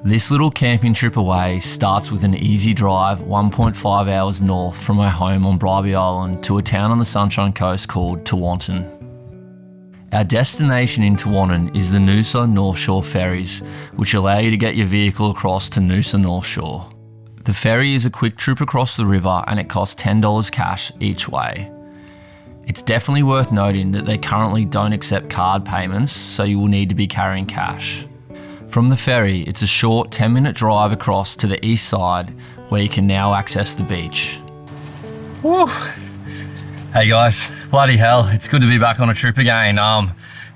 This little camping trip away starts with an easy drive 1.5 hours north from my home on Bribie Island to a town on the Sunshine Coast called Tewantin. Our destination in Tewantin is the Noosa North Shore ferries, which allow you to get your vehicle across to Noosa North Shore. The ferry is a quick trip across the river and it costs $10 cash each way. It's definitely worth noting that they currently don't accept card payments, so you will need to be carrying cash. From the ferry, it's a short 10-minute drive across to the east side where you can now access the beach. Woo. Hey guys, bloody hell, it's good to be back on a trip again.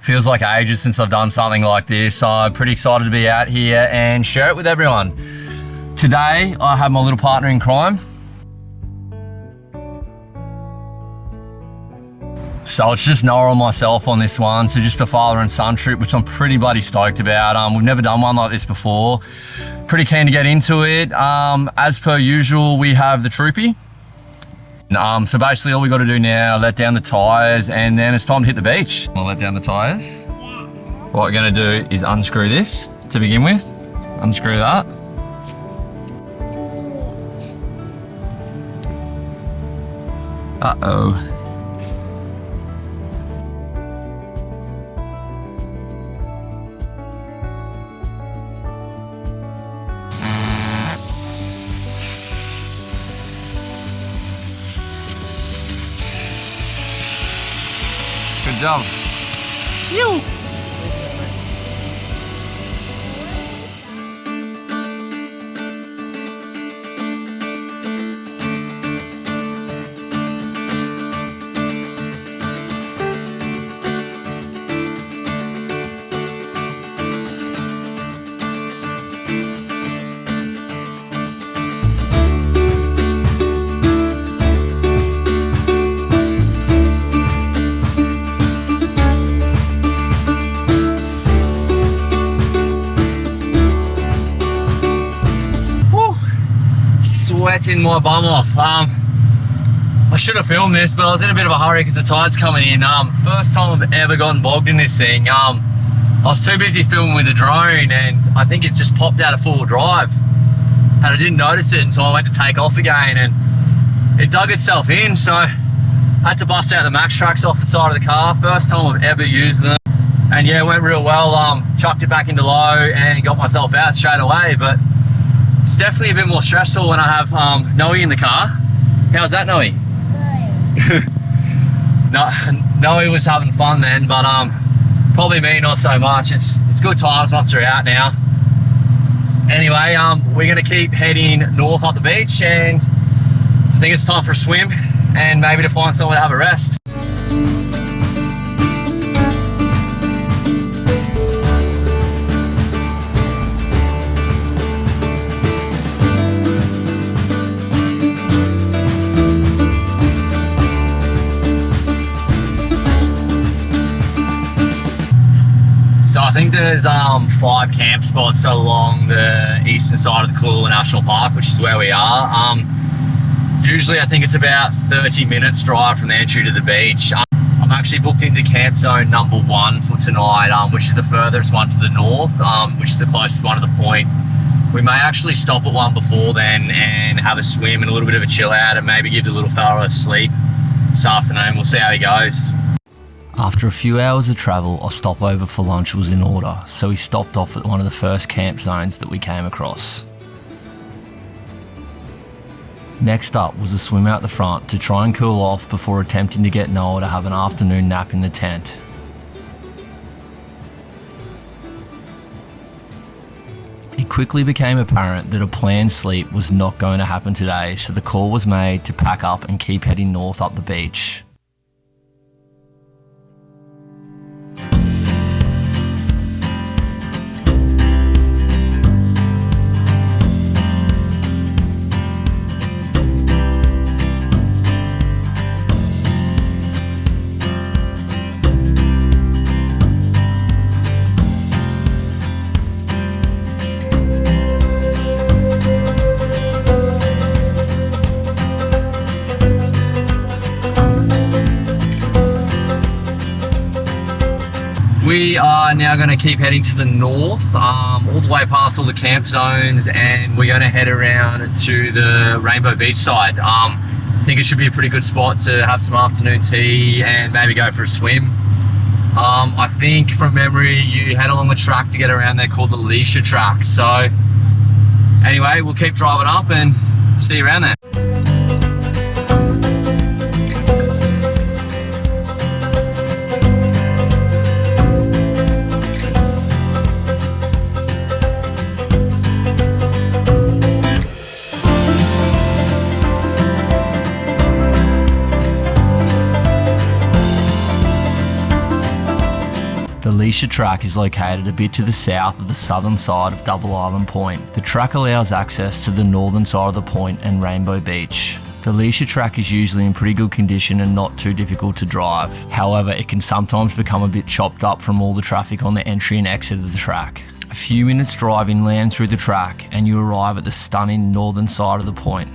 Feels like ages since I've done something like this, so I'm pretty excited to be out here and share it with everyone. Today, I have my little partner in crime. So it's just Noah and myself on this one, so just a father and son trip, which I'm pretty bloody stoked about. We've never done one like this before. Pretty keen to get into it. As per usual, we have the Troopy. So basically all we got to do now, let down the tyres, and then it's time to hit the beach. We'll let down the tyres. Yeah. What we're going to do is unscrew this to begin with. Unscrew that. Uh-oh. Good job. You. Sweating my bum off. I should have filmed this, but I was in a bit of a hurry because the tide's coming in. First time I've ever gotten bogged in this thing. I was too busy filming with the drone and I think it just popped out of full drive and I didn't notice it until I went to take off again and it dug itself in, so I had to bust out the max tracks off the side of the car. First time I've ever used them, and yeah, it went real well. Chucked it back into low and got myself out straight away, but it's definitely a bit more stressful when I have Noe in the car. How's that, Noe? Good. Noe was having fun then, but probably me not so much. It's good times once we're out now. Anyway, we're gonna keep heading north up the beach, and I think it's time for a swim and maybe to find somewhere to have a rest. So I think there's 5 camp spots along the eastern side of the Cooloola National Park, which is where we are. Usually I think it's about 30 minutes drive from the entry to the beach. I'm actually booked into camp zone number 1 for tonight, which is the furthest one to the north, which is the closest one to the point. We may actually stop at one before then and have a swim and a little bit of a chill out and maybe give the little fella a sleep this afternoon. We'll see how he goes. After a few hours of travel, a stopover for lunch was in order, so we stopped off at one of the first camp zones that we came across. Next up was a swim out the front to try and cool off before attempting to get Noah to have an afternoon nap in the tent. It quickly became apparent that a planned sleep was not going to happen today, so the call was made to pack up and keep heading north up the beach. We are now going to keep heading to the north, all the way past all the camp zones, and we're going to head around to the Rainbow Beach side. I think it should be a pretty good spot to have some afternoon tea and maybe go for a swim. I think from memory you head along the track to get around there called the Leisure Track. So anyway, we'll keep driving up and see you around there. The Leisure Track is located a bit to the south of the southern side of Double Island Point. The track allows access to the northern side of the point and Rainbow Beach. The Leisure Track is usually in pretty good condition and not too difficult to drive. However, it can sometimes become a bit chopped up from all the traffic on the entry and exit of the track. A few minutes drive inland through the track and you arrive at the stunning northern side of the point.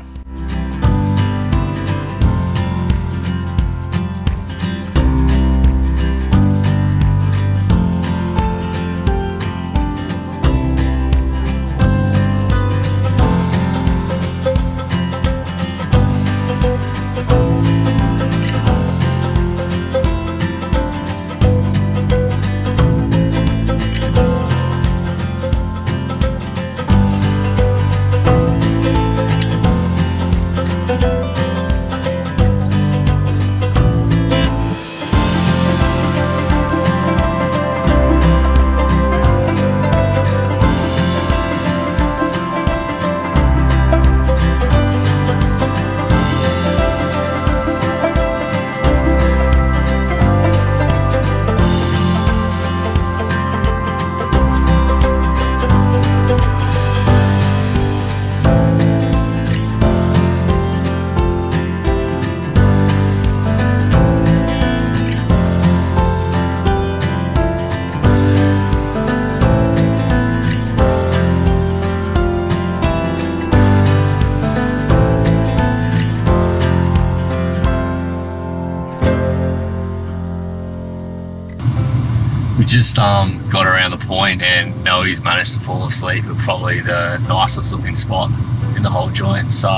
We just got around the point and Noe's managed to fall asleep at probably the nicest looking spot in the whole joint. So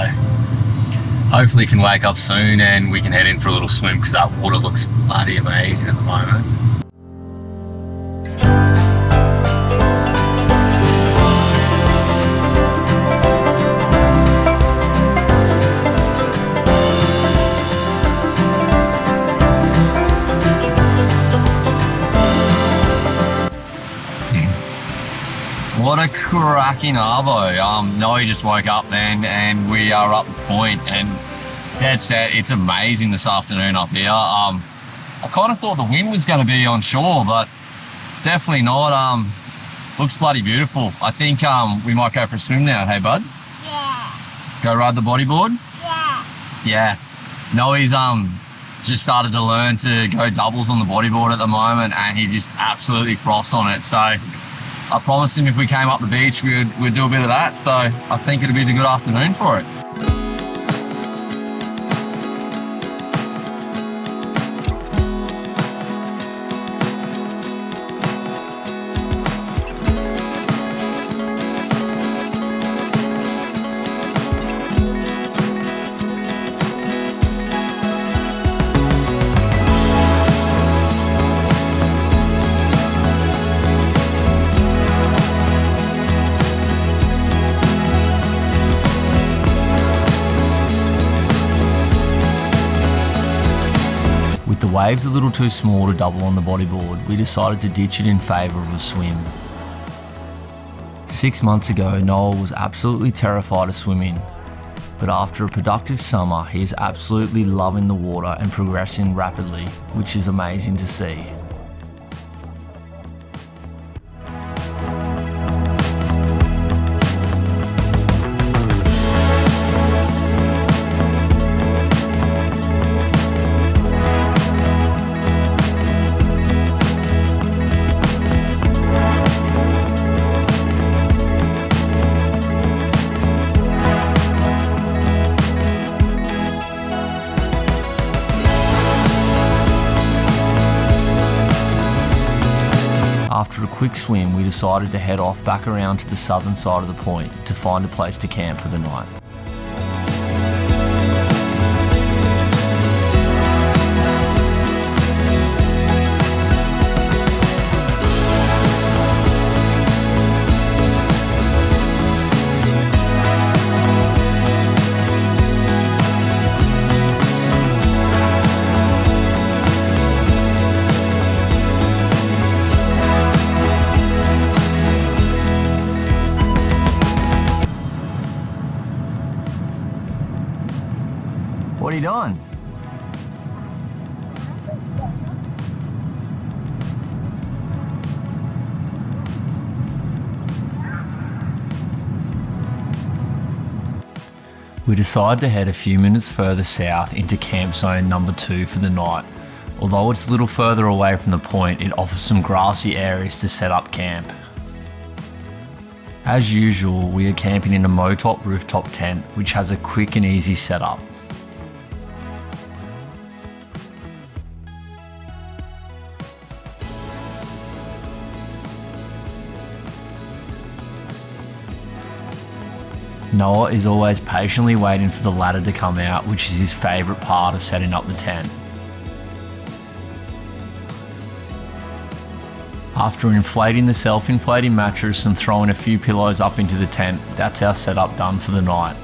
hopefully he can wake up soon and we can head in for a little swim because that water looks bloody amazing at the moment. What a cracking arvo. Noe just woke up then and we are up the point and dead set. It's amazing this afternoon up here. I kind of thought the wind was going to be on shore, but it's definitely not. Looks bloody beautiful. I think we might go for a swim now. Hey, bud? Yeah. Go ride the bodyboard? Yeah. Yeah. Noe's just started to learn to go doubles on the bodyboard at the moment and he just absolutely frosts on it. So I promised him if we came up the beach, we'd do a bit of that. So I think it'll be a good afternoon for it. With the waves a little too small to double on the bodyboard, we decided to ditch it in favour of a swim. 6 months ago, Noel was absolutely terrified of swimming, but after a productive summer, he is absolutely loving the water and progressing rapidly, which is amazing to see. quick swim, we decided to head off back around to the southern side of the point to find a place to camp for the night. What are you doing? We decided to head a few minutes further south into camp zone number 2 for the night. Although it's a little further away from the point, it offers some grassy areas to set up camp. As usual, we are camping in a Motop rooftop tent, which has a quick and easy setup. Noah is always patiently waiting for the ladder to come out, which is his favourite part of setting up the tent. After inflating the self-inflating mattress and throwing a few pillows up into the tent, that's our setup done for the night.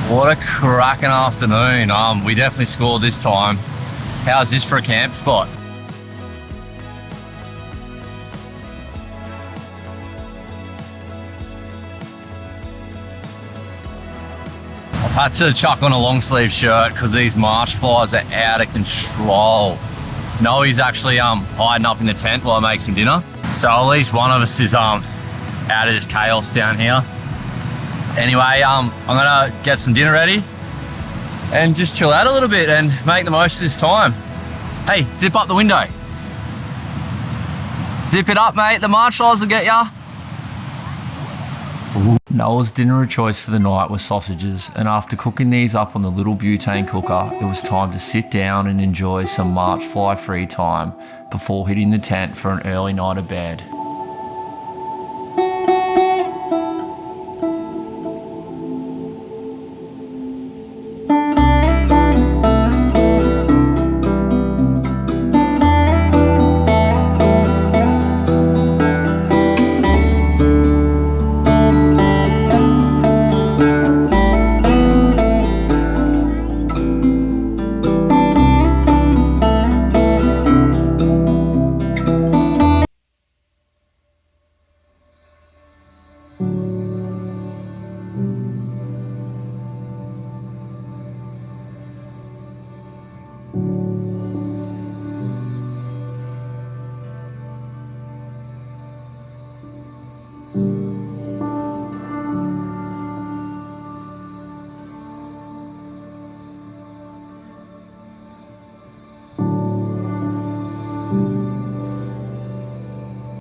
What a cracking afternoon. We definitely scored this time. How's this for a camp spot? I've had to chuck on a long sleeve shirt because these marsh flies are out of control. Noah's actually hiding up in the tent while I make some dinner. So at least one of us is out of this chaos down here. Anyway, I'm gonna get some dinner ready and just chill out a little bit and make the most of this time. Hey, zip up the window. Zip it up, mate. The marsh flies will get ya. Noah's dinner of choice for the night was sausages, and after cooking these up on the little butane cooker, it was time to sit down and enjoy some marsh fly free time before hitting the tent for an early night of bed.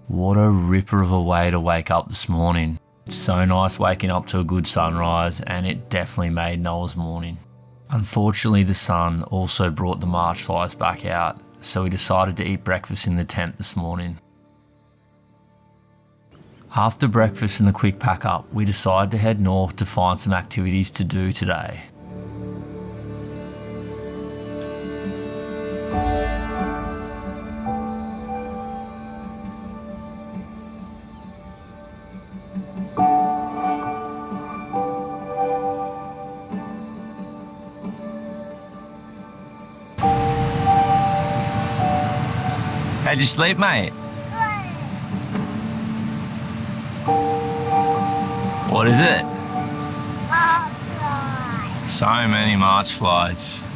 What a ripper of a way to wake up this morning. It's so nice waking up to a good sunrise, and it definitely made Noah's morning. Unfortunately, the sun also brought the marsh flies back out, so we decided to eat breakfast in the tent this morning. After breakfast and a quick pack up, we decided to head north to find some activities to do today. How'd you sleep, mate? What is it? So many march flies.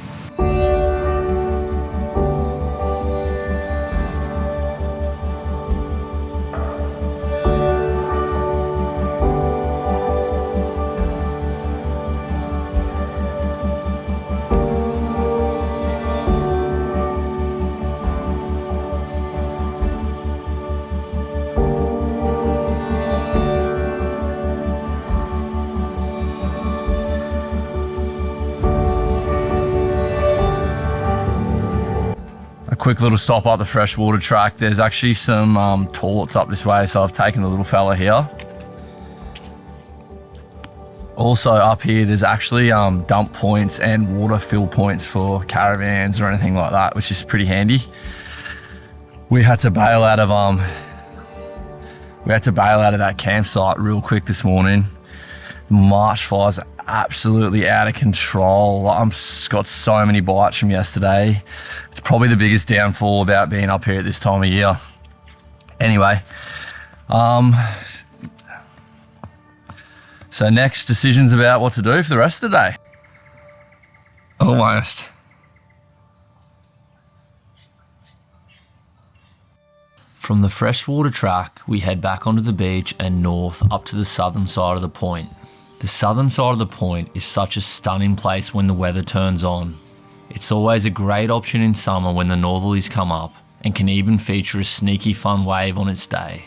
quick little stop up the freshwater track. There's actually some toilets up this way, so I've taken the little fella here. Also up here, there's actually dump points and water fill points for caravans or anything like that, which is pretty handy. We had to bail out of that campsite real quick this morning. Marsh fires are absolutely out of control. I've got so many bites from yesterday. It's probably the biggest downfall about being up here at this time of year. Anyway, so next, decisions about what to do for the rest of the day. Almost. From the freshwater track, we head back onto the beach and north up to the southern side of the point. The southern side of the point is such a stunning place when the weather turns on. It's always a great option in summer when the northerlies come up, and can even feature a sneaky fun wave on its day.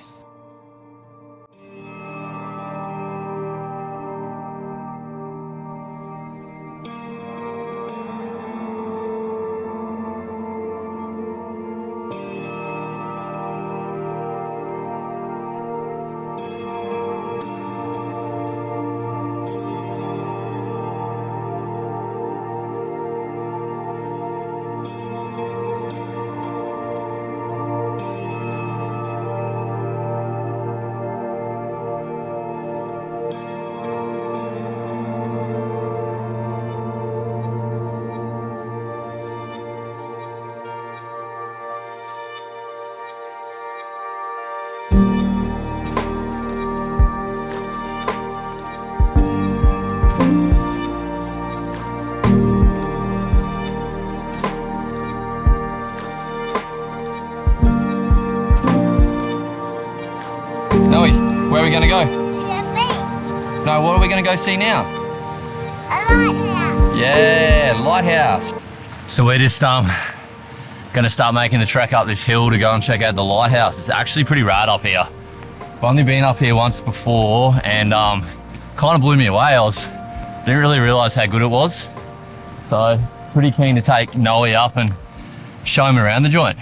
Noe, where are we going to go? To the beach. No, what are we going to go see now? A lighthouse. Yeah, lighthouse. So we're just going to start making the trek up this hill to go and check out the lighthouse. It's actually pretty rad up here. I've only been up here once before, and kind of blew me away. Didn't really realize how good it was. So pretty keen to take Noe up and show him around the joint.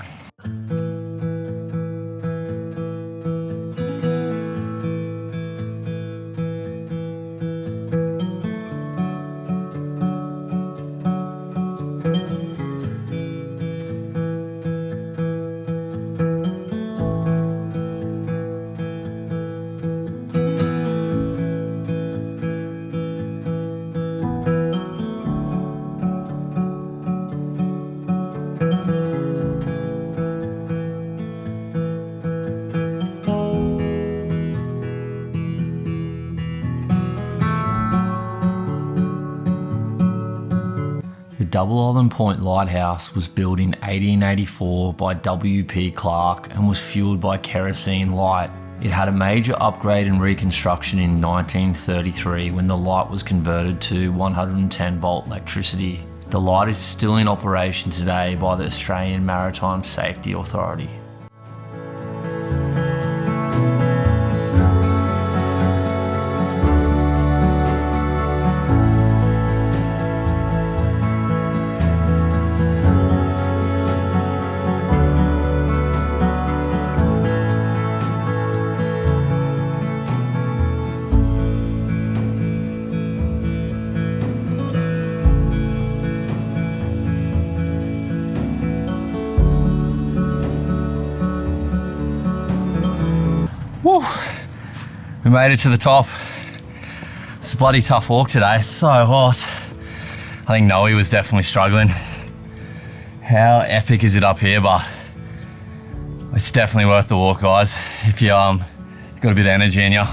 Double Island Point Lighthouse was built in 1884 by W.P. Clark and was fueled by kerosene light. It had a major upgrade and reconstruction in 1933 when the light was converted to 110 volt electricity. The light is still in operation today by the Australian Maritime Safety Authority. Woo! We made it to the top. It's a bloody tough walk today. It's so hot. I think Noe was definitely struggling. How epic is it up here? But it's definitely worth the walk, guys. If you got a bit of energy in you.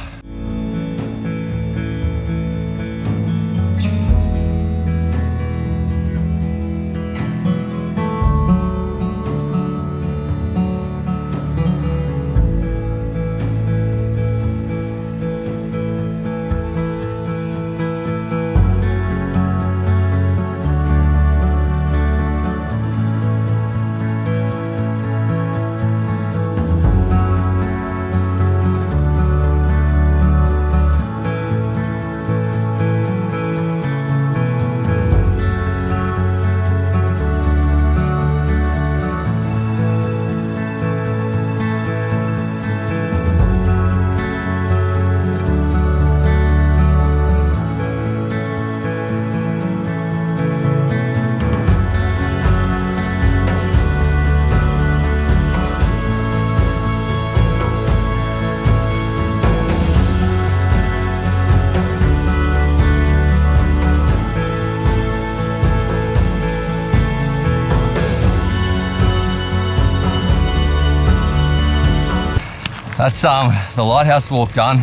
That's the lighthouse walk done.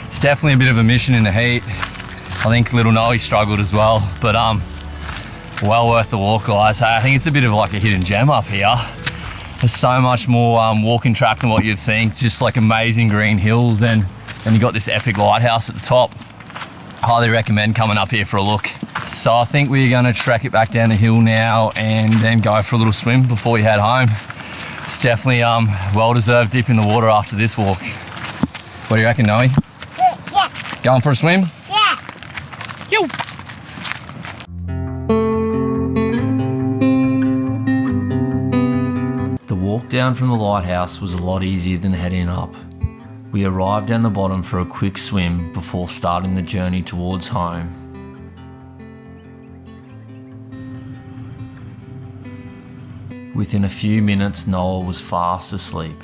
It's definitely a bit of a mission in the heat. I think little Noe struggled as well, but well worth the walk, guys. I think it's a bit of like a hidden gem up here. There's so much more walking track than what you'd think. Just like amazing green hills, and you got this epic lighthouse at the top. Highly recommend coming up here for a look. So I think we're gonna trek it back down the hill now and then go for a little swim before we head home. It's definitely well-deserved dip in the water after this walk. What do you reckon, Noe? Yeah. Going for a swim? Yeah. Yo! The walk down from the lighthouse was a lot easier than heading up. We arrived down the bottom for a quick swim before starting the journey towards home. Within a few minutes, Noah was fast asleep.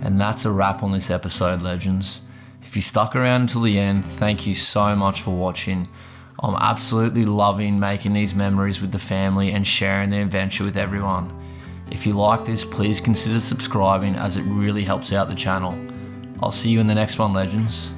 And that's a wrap on this episode, legends. If you stuck around until the end, thank you so much for watching. I'm absolutely loving making these memories with the family and sharing the adventure with everyone. If you like this, please consider subscribing as it really helps out the channel. I'll see you in the next one, legends.